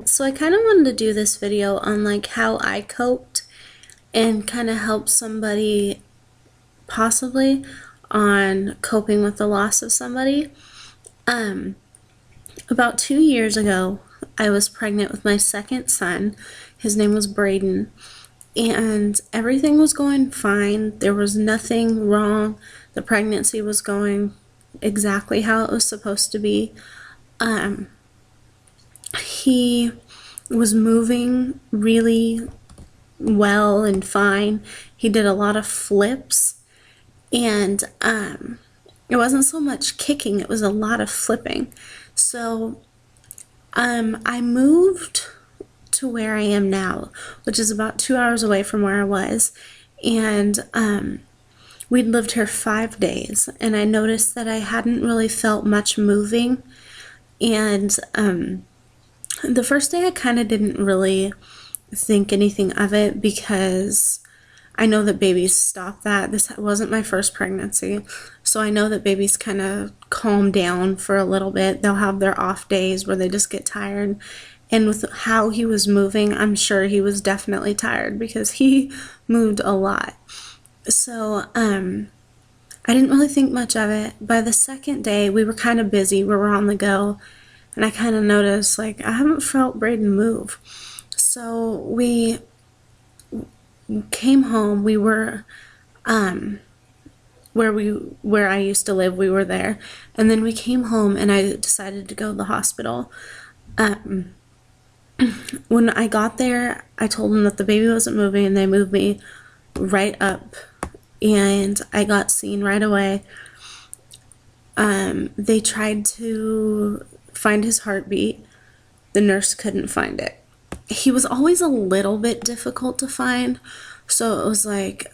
So I kind of wanted to do this video on like how I coped and kind of help somebody possibly on coping with the loss of somebody. About 2 years ago, I was pregnant with my second son. His name was Brayden, and everything was going fine. There was nothing wrong. The pregnancy was going exactly how it was supposed to be. He was moving really well and fine. He did a lot of flips, and it wasn't so much kicking, it was a lot of flipping. So I moved to where I am now, which is about 2 hours away from where I was, and we'd lived here 5 days, and I noticed that I hadn't really felt much moving. And the first day I kind of didn't really think anything of it, because I know that babies stop that. This wasn't my first pregnancy, so I know that babies kind of calm down for a little bit. They'll have their off days where they just get tired. And with how he was moving, I'm sure he was definitely tired, because he moved a lot. So I didn't really think much of it. By the second day, we were kind of busy. We were on the go. And I kind of noticed, like, I haven't felt Brayden move. So we came home. We were where I used to live. We were there, and then we came home, and I decided to go to the hospital. When I got there, I told them that the baby wasn't moving, and they moved me right up, and I got seen right away. They tried to find his heartbeat. The nurse couldn't find it. He was always a little bit difficult to find, so it was like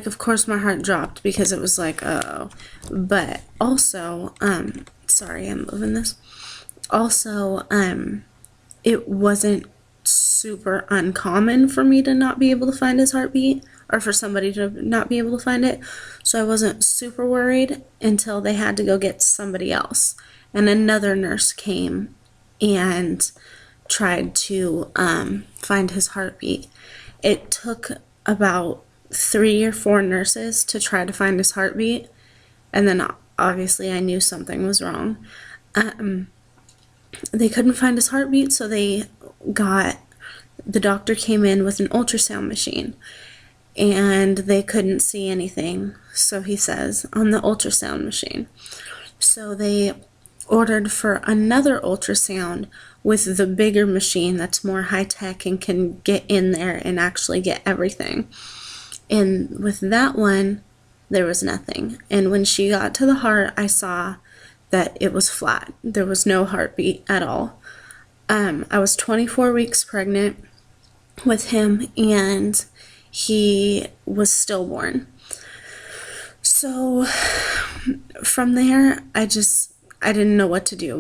of course my heart dropped, because it was like, oh. But also, sorry, I'm moving this. Also, it wasn't super uncommon for me to not be able to find his heartbeat, or for somebody to not be able to find it, so I wasn't super worried until they had to go get somebody else. And another nurse came and tried to find his heartbeat. It took about 3 or 4 nurses to try to find his heartbeat, and then obviously I knew something was wrong. They couldn't find his heartbeat, so the doctor came in with an ultrasound machine, and they couldn't see anything, so he says, on the ultrasound machine. So they ordered for another ultrasound with the bigger machine that's more high-tech and can get in there and actually get everything. And with that one, there was nothing. And when she got to the heart, I saw that it was flat. There was no heartbeat at all. I was 24 weeks pregnant with him, and he was stillborn. So from there, I didn't know what to do.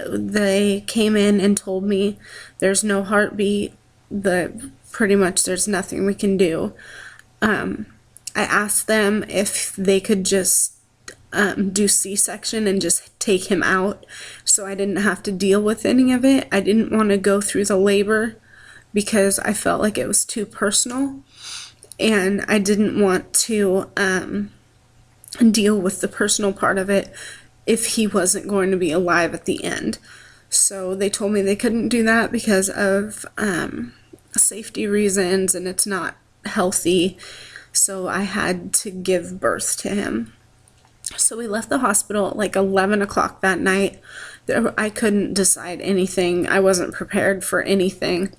They came in and told me there's no heartbeat, pretty much there's nothing we can do. I asked them if they could just do C-section and just take him out, so I didn't have to deal with any of it. I didn't want to go through the labor, because I felt like it was too personal, and I didn't want to deal with the personal part of it if he wasn't going to be alive at the end. So they told me they couldn't do that because of safety reasons, and it's not healthy, so I had to give birth to him. So we left the hospital at like 11 o'clock that night. I couldn't decide anything. I wasn't prepared for anything.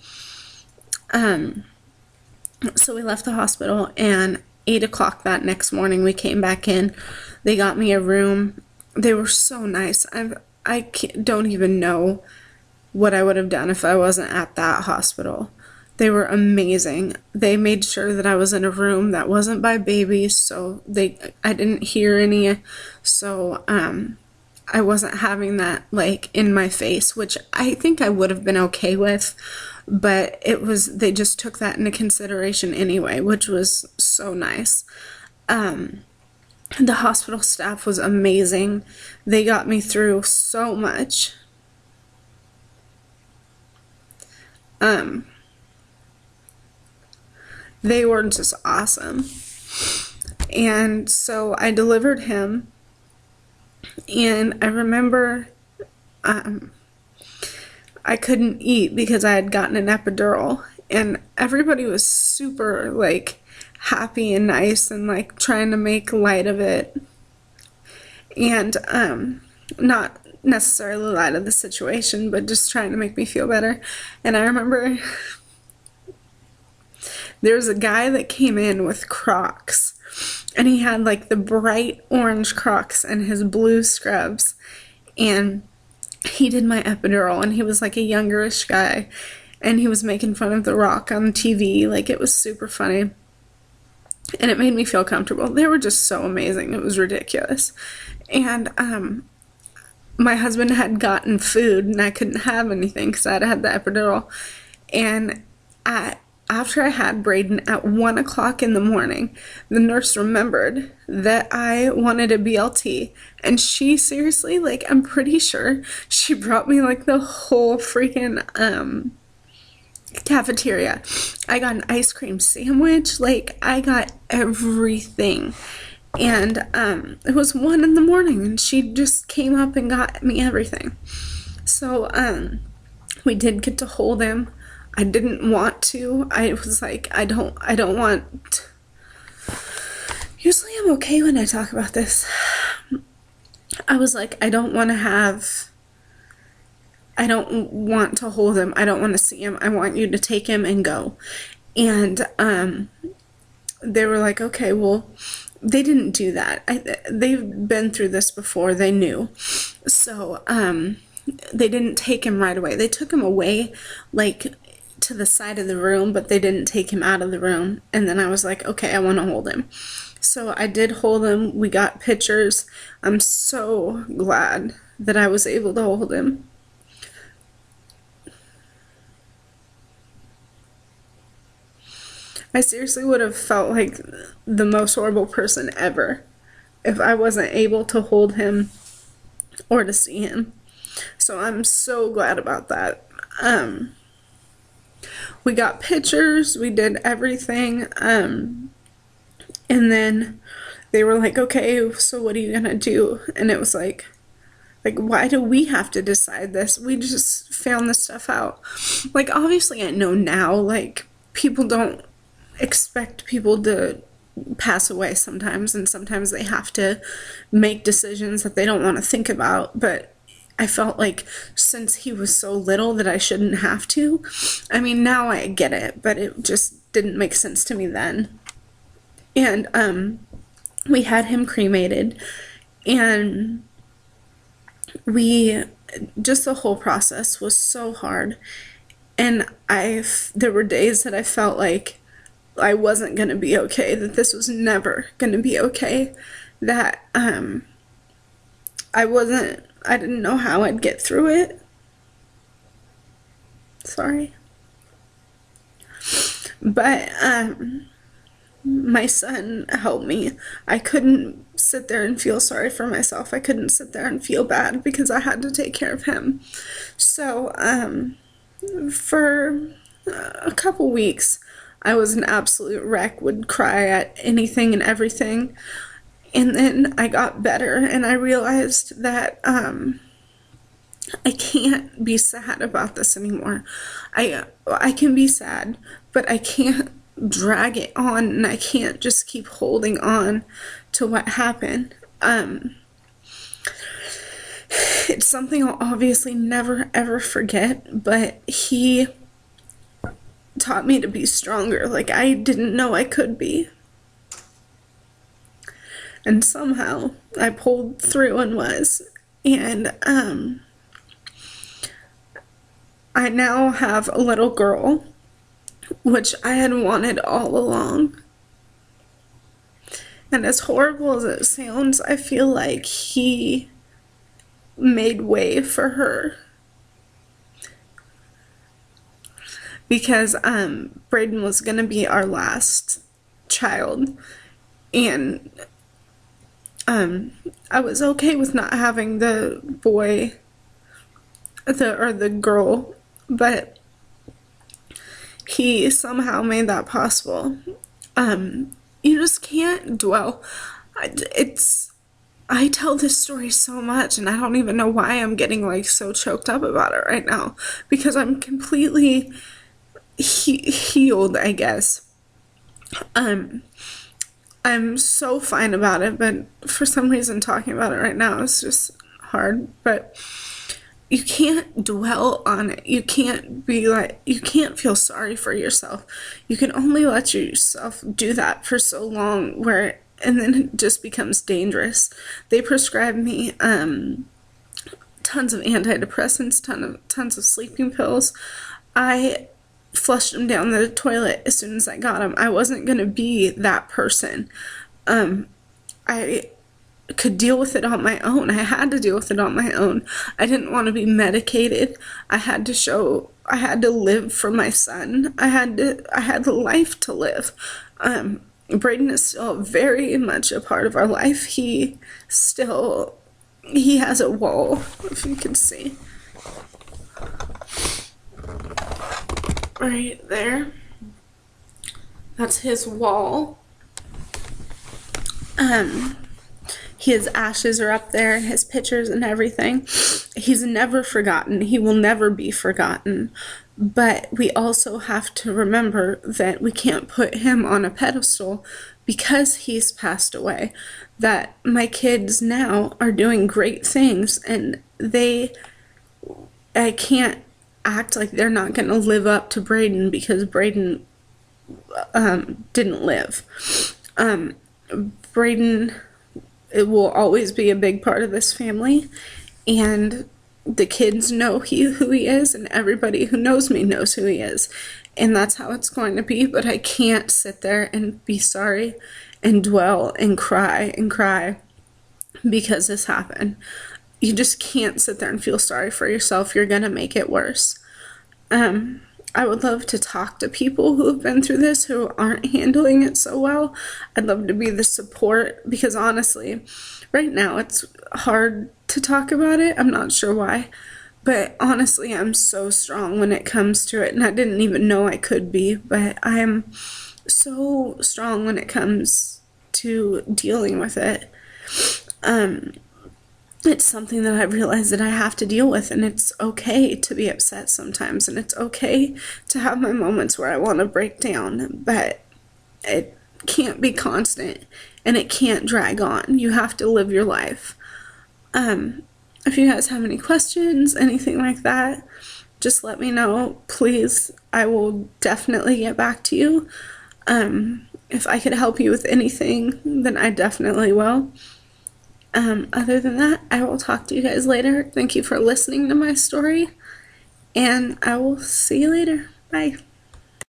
So we left the hospital, and 8 o'clock that next morning we came back in. They got me a room. They were so nice. I don't even know what I would have done if I wasn't at that hospital. They were amazing. They made sure that I was in a room that wasn't by babies, so I didn't hear any, so I wasn't having that like in my face, which I think I would have been okay with, but they just took that into consideration anyway, which was so nice. The hospital staff was amazing. They got me through so much. They were just awesome. And so I delivered him, and I remember I couldn't eat because I had gotten an epidural, and everybody was super like happy and nice and like trying to make light of it, and not necessarily light of the situation, but just trying to make me feel better. And I remember there was a guy that came in with Crocs, and he had like the bright orange Crocs and his blue scrubs, and he did my epidural, and he was like a youngerish guy, and he was making fun of The Rock on TV. Like, it was super funny, and it made me feel comfortable. They were just so amazing. It was ridiculous. And my husband had gotten food, and I couldn't have anything because I had had the epidural. And after I had Brayden at 1 o'clock in the morning, the nurse remembered that I wanted a BLT, and she seriously, like, I'm pretty sure she brought me like the whole freaking cafeteria. I got an ice cream sandwich, like, I got everything. And it was 1 in the morning, and she just came up and got me everything. So we did get to hold him. I didn't want to. I was like, I don't want. Usually I'm okay when I talk about this. I was like, I don't want to hold him. I don't want to see him. I want you to take him and go. And they were like, okay, well, they didn't do that. They've been through this before. They knew. So they didn't take him right away. They took him away, like, to the side of the room, but they didn't take him out of the room. And then I was like, okay, I want to hold him. So I did hold him. We got pictures. I'm so glad that I was able to hold him. I seriously would have felt like the most horrible person ever if I wasn't able to hold him or to see him. So I'm so glad about that. We got pictures, we did everything, and then they were like, okay, so what are you gonna do? And it was like, why do we have to decide this? We just found this stuff out. Like, obviously I know now, like, people don't expect people to pass away sometimes, and sometimes they have to make decisions that they don't want to think about, but I felt like since he was so little that I shouldn't have to. I mean, now I get it, but it just didn't make sense to me then. And we had him cremated, and just the whole process was so hard. And there were days that I felt like I wasn't going to be okay, that this was never going to be okay, that I didn't know how I'd get through it. Sorry. But my son helped me. I couldn't sit there and feel sorry for myself. I couldn't sit there and feel bad because I had to take care of him. So for a couple weeks, I was an absolute wreck, would cry at anything and everything. And then I got better, and I realized that I can't be sad about this anymore. I can be sad, but I can't drag it on, and I can't just keep holding on to what happened. It's something I'll obviously never ever forget, but he taught me to be stronger like I didn't know I could be. And somehow I pulled through and was. And I now have a little girl, which I had wanted all along. And as horrible as it sounds, I feel like he made way for her. Because Brayden was going to be our last child. And I was okay with not having the boy, or the girl, but he somehow made that possible. You just can't dwell. I tell this story so much, and I don't even know why I'm getting like so choked up about it right now, because I'm completely healed, I guess. I'm so fine about it, but for some reason talking about it right now is just hard. But you can't dwell on it. You can't feel sorry for yourself. You can only let yourself do that for so long, and then it just becomes dangerous. They prescribed me tons of antidepressants, tons of sleeping pills. I flushed them down the toilet as soon as I got them. I wasn't going to be that person. I could deal with it on my own. I had to deal with it on my own. I didn't want to be medicated. I had to live for my son. I had life to live. Brayden is still very much a part of our life. He has a wall, if you can see. Right there. That's his wall. His ashes are up there, his pictures and everything. He's never forgotten. He will never be forgotten. But we also have to remember that we can't put him on a pedestal because he's passed away. That my kids now are doing great things, and I can't act like they're not going to live up to Brayden because Brayden didn't live. Brayden, it will always be a big part of this family, and the kids know who he is, and everybody who knows me knows who he is, and that's how it's going to be. But I can't sit there and be sorry and dwell and cry because this happened. You just can't sit there and feel sorry for yourself. You're gonna make it worse. I would love to talk to people who have been through this, who aren't handling it so well. I'd love to be the support, because honestly, right now it's hard to talk about it. I'm not sure why, but honestly, I'm so strong when it comes to it, and I didn't even know I could be, but I am so strong when it comes to dealing with it. It's something that I've realized that I have to deal with, and it's okay to be upset sometimes, and it's okay to have my moments where I want to break down, but it can't be constant, and it can't drag on. You have to live your life. If you guys have any questions, anything like that, just let me know, please. I will definitely get back to you. If I could help you with anything, then I definitely will. Other than that, I will talk to you guys later. Thank you for listening to my story, and I will see you later. Bye.